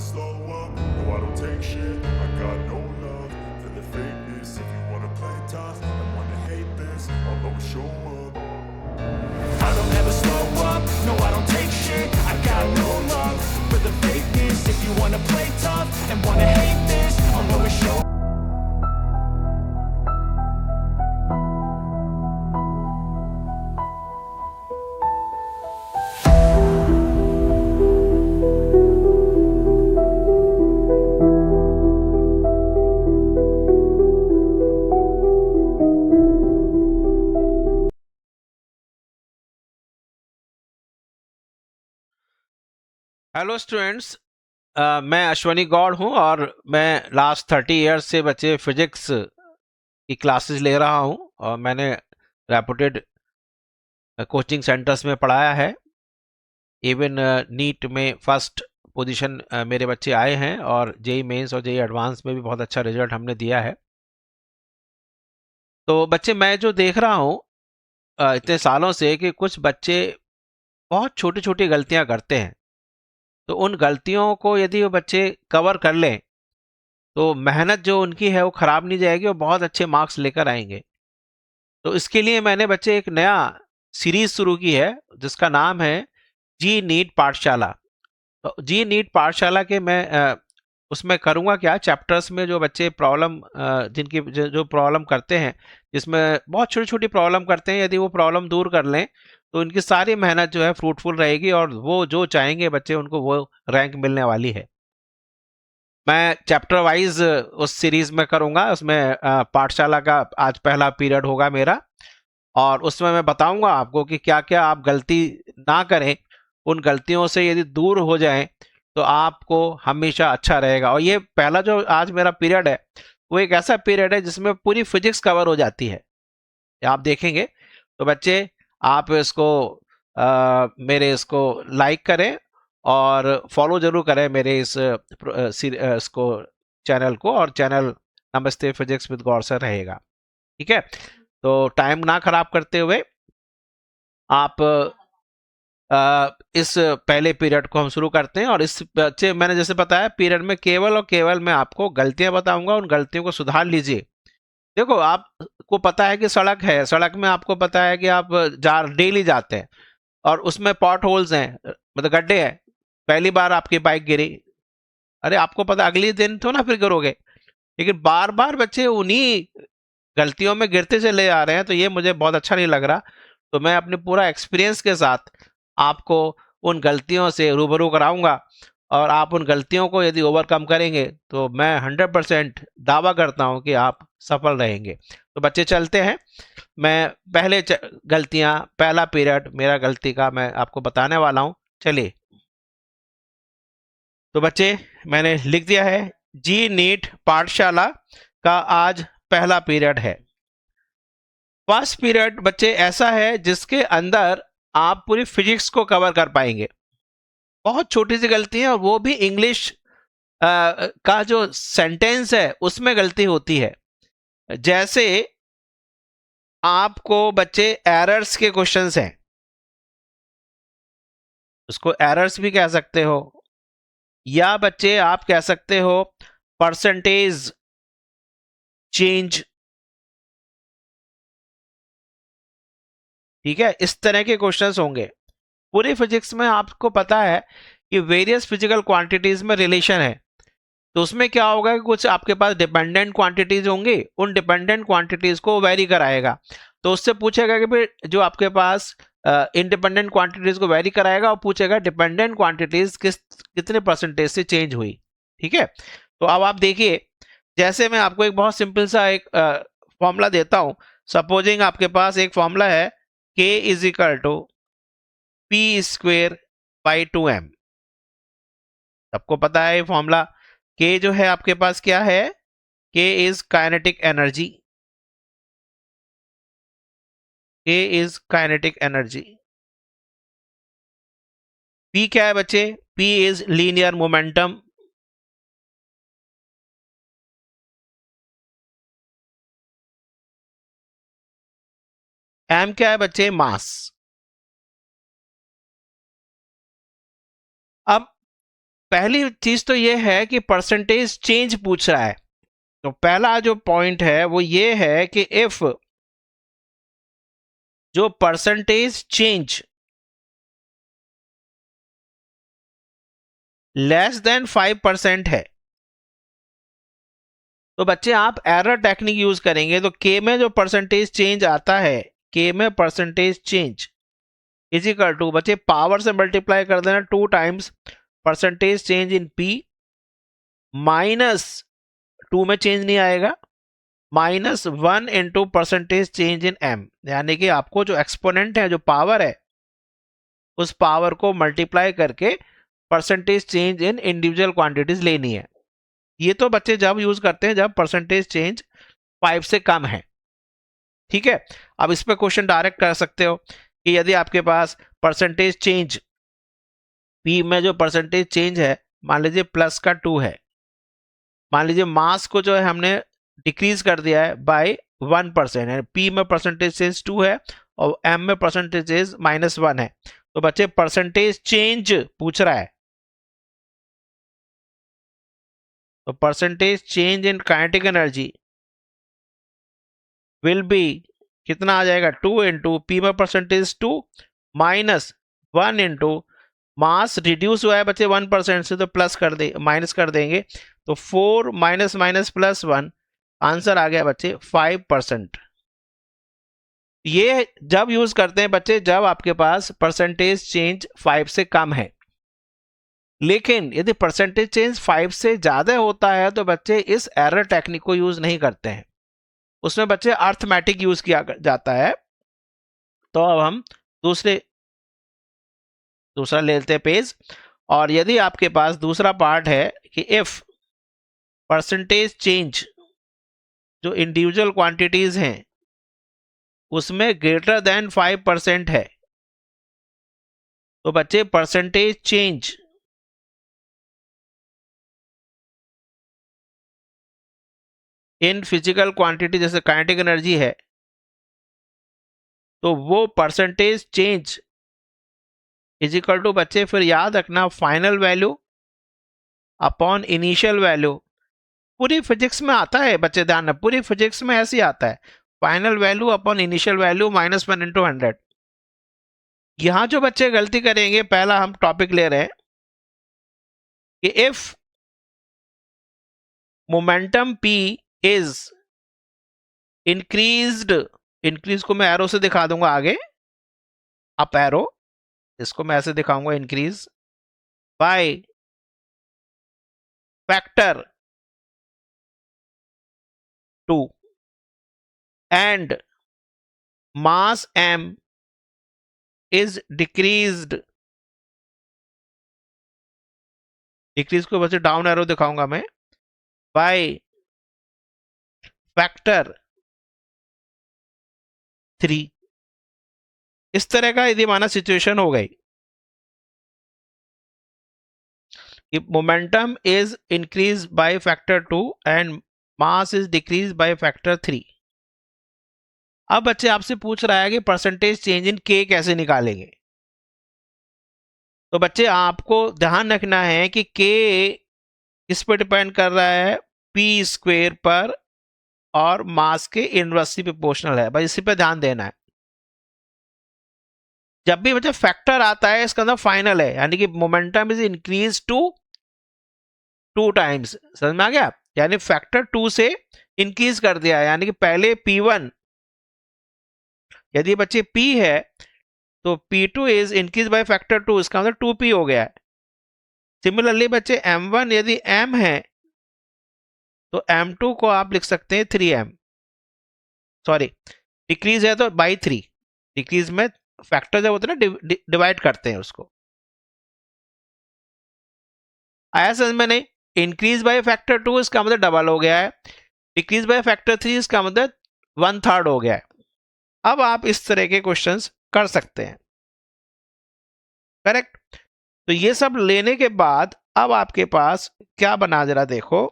slow up, no I don't take shit. I got no love for the fakeness. If you wanna play tough and wanna hate this, I'll always show up. I don't ever slow up, no I don't take shit. I got no love for the fakeness. If you wanna play tough and wanna hate this, I'll always show up. Hello students, मैं अश्वनी गौड़ हूं और मैं last 30 years से बच्चे physics की classes ले रहा हूं और मैंने रेपुटेड कोचिंग सेंटर्स में पढ़ाया है। इवन नीट में फर्स्ट पोजीशन मेरे बच्चे आए हैं और जेई मेंस और जेई एडवांस में भी बहुत अच्छा रिजल्ट हमने दिया है। तो बच्चे, मैं जो देख रहा हूं इतने सालों से कि कुछ बच्चे बहुत छोटी छोटी गलतियां करते हैं, तो उन गलतियों को यदि वो बच्चे कवर कर लें तो मेहनत जो उनकी है वो खराब नहीं जाएगी और बहुत अच्छे मार्क्स लेकर आएंगे। तो इसके लिए मैंने बच्चे एक नया सीरीज शुरू की है जिसका नाम है जी नीट पाठशाला। तो जी नीट पाठशाला के मैं उसमें करूँगा क्या, चैप्टर्स में जो बच्चे प्रॉब्लम जिनकी जो प्रॉब्लम करते हैं, जिसमें बहुत छोटी छोटी प्रॉब्लम करते हैं, यदि वो प्रॉब्लम दूर कर लें तो उनकी सारी मेहनत जो है फ्रूटफुल रहेगी और वो जो चाहेंगे बच्चे उनको वो रैंक मिलने वाली है। मैं चैप्टर वाइज उस सीरीज में करूंगा। उसमें पाठशाला का आज पहला पीरियड होगा मेरा और उसमें मैं बताऊंगा आपको कि क्या क्या आप गलती ना करें, उन गलतियों से यदि दूर हो जाएं तो आपको हमेशा अच्छा रहेगा। और ये पहला जो आज मेरा पीरियड है वो एक ऐसा पीरियड है जिसमें पूरी फिजिक्स कवर हो जाती है, ये आप देखेंगे। तो बच्चे, आप इसको मेरे इसको लाइक करें और फॉलो जरूर करें मेरे इसको चैनल को, और चैनल नमस्ते फिजिक्स विद गौर सर रहेगा। ठीक है, तो टाइम ना खराब करते हुए आप इस पहले पीरियड को हम शुरू करते हैं। और इस बच्चे, मैंने जैसे बताया, पीरियड में केवल और केवल मैं आपको गलतियां बताऊंगा, उन गलतियों को सुधार लीजिए। देखो, आपको पता है कि सड़क है, सड़क में आपको पता है कि आप डेली जाते हैं और उसमें पॉट होल्स हैं, मतलब गड्ढे हैं। पहली बार आपकी बाइक गिरी, अरे आपको पता अगले दिन तो ना फिर गिरोगे, लेकिन बार बार बच्चे उन्हीं गलतियों में गिरते चले आ रहे हैं, तो ये मुझे बहुत अच्छा नहीं लग रहा। तो मैं अपने पूरा एक्सपीरियंस के साथ आपको उन गलतियों से रूबरू कराऊंगा और आप उन गलतियों को यदि ओवरकम करेंगे तो मैं 100% दावा करता हूं कि आप सफल रहेंगे। तो बच्चे, चलते हैं। मैं पहले गलतियां, पहला पीरियड मेरा गलती का मैं आपको बताने वाला हूं। चलिए, तो बच्चे, मैंने लिख दिया है जी नीट पाठशाला का आज पहला पीरियड है। फर्स्ट पीरियड बच्चे ऐसा है जिसके अंदर आप पूरी फिजिक्स को कवर कर पाएंगे। बहुत छोटी सी गलती है और वो भी इंग्लिश का जो सेंटेंस है उसमें गलती होती है। जैसे आपको बच्चे एरर्स के क्वेश्चंस हैं, उसको एरर्स भी कह सकते हो, या बच्चे आप कह सकते हो परसेंटेज चेंज। ठीक है, इस तरह के क्वेश्चंस होंगे। पूरी फिजिक्स में आपको पता है कि वेरियस फिजिकल क्वांटिटीज में रिलेशन है। तो उसमें क्या होगा कि कुछ आपके पास डिपेंडेंट क्वांटिटीज होंगी, उन डिपेंडेंट क्वांटिटीज को वेरी कराएगा। तो उससे पूछेगा कि भाई जो आपके पास इंडिपेंडेंट क्वांटिटीज को वेरी कराएगा और पूछेगा डिपेंडेंट क्वांटिटीज कितने परसेंटेज से चेंज हुई। ठीक है, तो अब आप देखिए, जैसे मैं आपको एक बहुत सिंपल सा एक फॉर्मूला देता हूं। सपोजिंग आपके पास एक फॉर्मूला है k is equal to P square by 2m। सबको पता है ये फॉर्मूला। k जो है आपके पास क्या है, k is kinetic energy, k is kinetic energy. p क्या है बच्चे, p is linear momentum. m क्या है बच्चे, मास। अब पहली चीज तो ये है कि परसेंटेज चेंज पूछ रहा है। तो पहला जो पॉइंट है वो ये है कि इफ जो परसेंटेज चेंज लेस देन 5% है, तो बच्चे आप एरर टेक्निक यूज करेंगे। तो के में जो परसेंटेज चेंज आता है, के में percentage change is equal to, बच्चे पावर से मल्टीप्लाई कर देना 2 टाइम्स परसेंटेज चेंज इन पी, माइनस 2 में चेंज नहीं आएगा, minus 1 into percentage change in M. यानी कि आपको जो एक्सपोनेंट है, जो पावर है, उस पावर को मल्टीप्लाई करके परसेंटेज चेंज इन इंडिविजुअल क्वांटिटीज लेनी है। ये तो बच्चे जब यूज करते हैं जब परसेंटेज चेंज 5 से कम है। ठीक है, अब इस पे क्वेश्चन डायरेक्ट कर सकते हो कि यदि आपके पास परसेंटेज चेंज पी में जो परसेंटेज चेंज है, मान लीजिए +2 है, मान लीजिए मास को जो है हमने डिक्रीज कर दिया है बाय 1%, पी में परसेंटेज चेंज 2 है और एम में परसेंटेज चेंज -1 है। तो बच्चे परसेंटेज चेंज पूछ रहा है, तो percentage change in kinetic energy will be, कितना आ जाएगा, 2 इंटू पी में percentage 2 minus 1 into mass reduce हुआ है बच्चे 1% से, तो प्लस कर दे, माइनस कर देंगे, तो 4 माइनस माइनस प्लस 1, आंसर आ गया बच्चे 5%। ये जब यूज करते हैं बच्चे जब आपके पास परसेंटेज चेंज 5 से कम है। लेकिन यदि परसेंटेज चेंज 5 से ज्यादा होता है तो बच्चे इस एरर टेक्निक को यूज नहीं करते हैं, उसमें बच्चे अर्थमेटिक यूज किया जाता है। तो अब हम दूसरा लेते हैं पेज, और यदि आपके पास दूसरा पार्ट है कि इफ परसेंटेज चेंज जो इंडिविजुअल क्वांटिटीज हैं उसमें ग्रेटर देन 5% है, तो बच्चे percentage change in physical quantity जैसे काइनेटिक एनर्जी है, तो वो percentage change is equal to, बच्चे फिर याद रखना, final value upon initial value. पूरी फिजिक्स में आता है बच्चे, ध्यान रखना, पूरी फिजिक्स में ऐसे ही आता है, final value upon initial value -1 into 100। यहां जो बच्चे गलती करेंगे, पहला हम टॉपिक ले रहे हैं कि if momentum P is increased, increase को मैं एरो से दिखा दूंगा आगे, अप एरो, इसको मैं ऐसे दिखाऊंगा, increase by factor 2 and mass m is decreased, decrease को वैसे डाउन एरो दिखाऊंगा मैं, बाय फैक्टर 3। इस तरह का यदि माना सिचुएशन हो गई, momentum is increase by factor 2 and mass is decrease by factor 3। अब बच्चे आपसे पूछ रहा है कि परसेंटेज चेंज इन के कैसे निकालेंगे। तो बच्चे आपको ध्यान रखना है कि के किस पर डिपेंड कर रहा है, पी स्क्वेयर पर, और मास के इनवर्सली प्रोपोर्शनल है, भाई इसी पे ध्यान देना है। जब भी बच्चे फैक्टर आता है इसका मतलब फाइनल है, यानी कि momentum is increase to 2 times, समझ में आ गया, यानी फैक्टर 2 से इंक्रीज कर दिया है, यानी कि पहले P1 यदि बच्चे P है तो P2 is increase by factor 2, इसका मतलब 2P हो गया है। सिमिलरली बच्चे M1 यदि M है तो M2 को आप लिख सकते हैं 3M, सॉरी डिक्रीज है तो बाई 3, डिक्रीज में फैक्टर जब होता है ना डिवाइड करते हैं उसको, आया समझ में नहीं। इंक्रीज बाय फैक्टर 2 इसका मतलब डबल हो गया है, डिक्रीज बाय फैक्टर 3 इसका मतलब 1/3 हो गया है। अब आप इस तरह के क्वेश्चंस कर सकते हैं, करेक्ट। तो ये सब लेने के बाद अब आपके पास क्या बना, जरा देखो,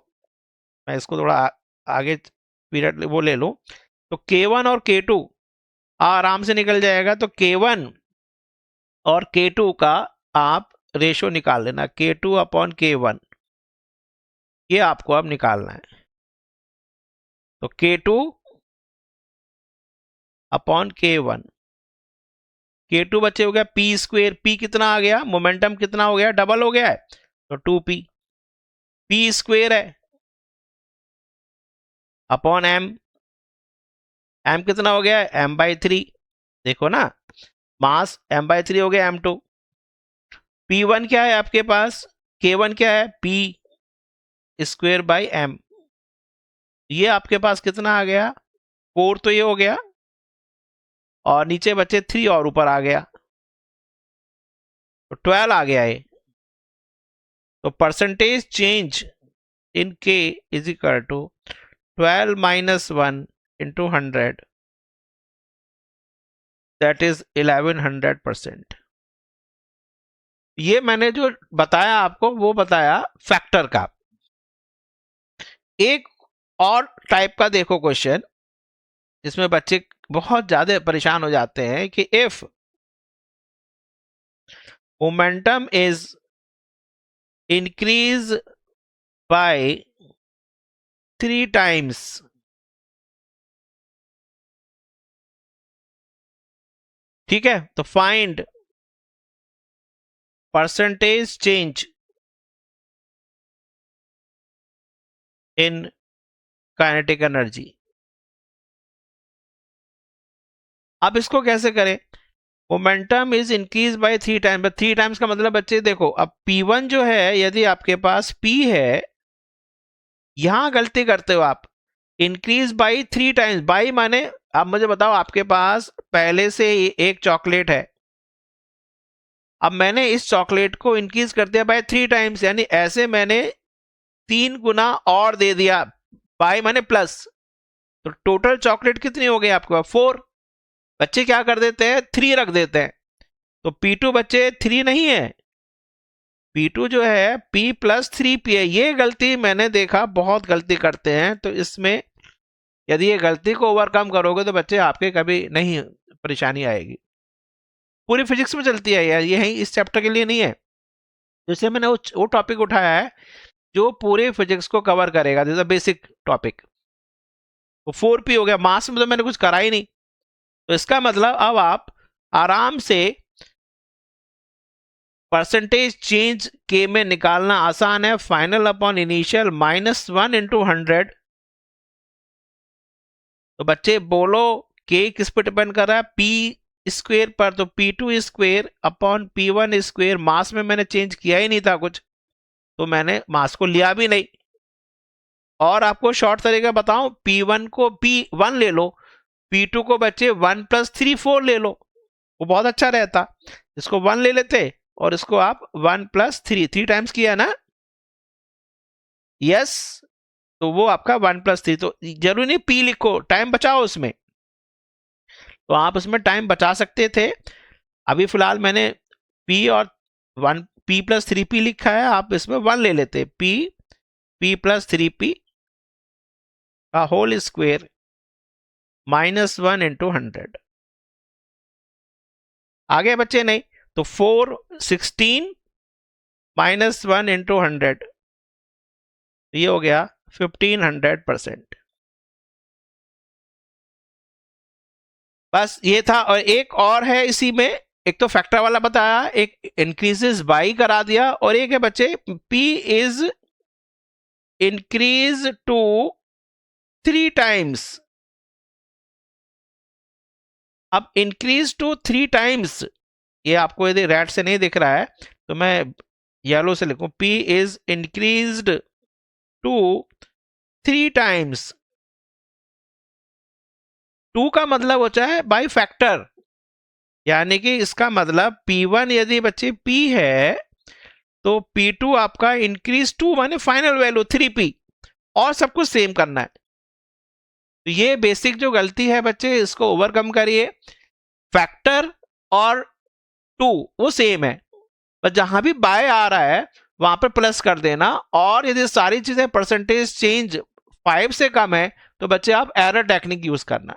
मैं इसको थोड़ा आगे पीरियड वो ले लूं, तो K1 और K2 आराम से निकल जाएगा। तो K1 और K2 का आप रेशो निकाल लेना, K2 अपॉन K1, ये आपको अब निकालना है। तो K2 अपॉन K1, K2 बच्चे हो गया P स्क्वेयर, P कितना आ गया, मोमेंटम कितना हो गया, डबल हो गया है, तो 2P, P स्क्वेयर है अपॉन M, M कितना हो गया, M/3, देखो ना, मास M/3 हो गया M2। P1 क्या है आपके पास, K1 क्या है, P स्क्वेयर बाई M, ये आपके पास कितना आ गया, 4, तो ये हो गया, और नीचे बचे 3 और ऊपर आ गया, तो 12 आ गया ये। तो percentage change in K is equal to 12 minus 1 into 100, that is 1100%। ये मैंने जो बताया आपको वो बताया फैक्टर का। एक और टाइप का देखो क्वेश्चन, जिसमें बच्चे बहुत ज्यादा परेशान हो जाते हैं कि if momentum is increase by 3 times, ठीक है, तो find percentage change in kinetic energy. अब इसको कैसे करें, momentum is increase by 3 times, 3 times का मतलब बच्चे देखो, अब P1 जो है, यदि आपके पास P है, यहां गलती करते हो आप, इंक्रीज बाई 3 times, बाई माने, अब मुझे बताओ, आपके पास पहले से एक चॉकलेट है, अब मैंने इस चॉकलेट को इंक्रीज कर दिया बाय 3 times, यानी ऐसे मैंने 3 गुना और दे दिया, बाई माने प्लस, तो टोटल चॉकलेट कितनी हो गई आपके पास, 4। बच्चे क्या कर देते हैं, 3 रख देते हैं, तो P2 बच्चे 3 नहीं है, P2 जो है P प्लस 3P है। ये गलती मैंने देखा बहुत गलती करते हैं, तो इसमें यदि ये गलती को ओवरकम करोगे तो बच्चे आपके कभी नहीं परेशानी आएगी। पूरी फिजिक्स में चलती है यार, ये है इस चैप्टर के लिए नहीं है, जैसे मैंने वो टॉपिक उठाया है जो पूरे फिजिक्स को कवर करेगा, दिस बेसिक टॉपिक। तो 4P हो गया, मास में तो मैंने कुछ करा ही नहीं, तो इसका मतलब अब आप आराम से परसेंटेज चेंज के में निकालना आसान है, final upon initial minus 1 into 100। तो बच्चे बोलो के किस पर डिपेंड कर रहा है, P स्क्वेयर पर, तो P2 square upon P1 square, मास में मैंने चेंज किया ही नहीं था कुछ, तो मैंने मास को लिया भी नहीं। और आपको शॉर्ट तरीका बताऊं, P1 को P1 ले लो, P2 को बच्चे 1 + 3 4 ले लो, वो बहुत अच्छा रहता। इसको 1 ले लेते और इसको आप 1 + 3 टाइम्स किया ना, यस, तो वो आपका 1 + 3, तो जरूरी नहीं P लिखो, टाइम बचाओ उसमें, तो आप उसमें टाइम बचा सकते थे। अभी फिलहाल मैंने P और 1 P + 3P लिखा है, आप इसमें 1 ले लेते, P + 3P का होल स्क्वेयर माइनस 1 इंटू 100। आगे बच्चे नहीं, तो 4 16 माइनस 1 इंटू 100, ये हो गया 1500%। बस ये था, और एक और है इसी में, एक तो फैक्टर वाला बताया, एक इंक्रीजेस बाई करा दिया, और एक है बच्चे P is increase to 3 times। अब इंक्रीज टू 3 times, ये आपको यदि रेड से नहीं दिख रहा है तो मैं येलो से लिखूं, P is increased to 3 times। 2 का मतलब होता है बाई फैक्टर, यानी कि इसका मतलब P1 यदि बच्चे P है, तो P2 आपका इंक्रीज 2 माने फाइनल वैल्यू 3P, और सब कुछ सेम करना है। तो ये बेसिक जो गलती है बच्चे, इसको ओवरकम करिए। फैक्टर और 2 वो सेम है, पर जहां भी बाय आ रहा है वहां पर प्लस कर देना, और यदि सारी चीजें परसेंटेज चेंज 5 से कम है तो बच्चे आप एरर टेक्निक यूज करना।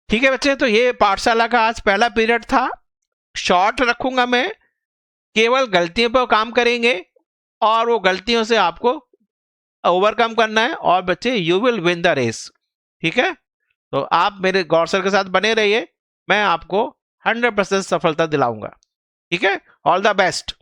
ठीक है बच्चे, तो ये पाठशाला का आज पहला पीरियड था। शॉर्ट रखूंगा मैं, केवल गलतियों पर काम करेंगे और वो गलतियों से आपको ओवरकम करना है, और बच्चे you will win the race. ठीक है, तो आप मेरे गौर सर के साथ बने रहिए, मैं आपको 100% सफलता दिलाऊंगा। ठीक है, ऑल द बेस्ट।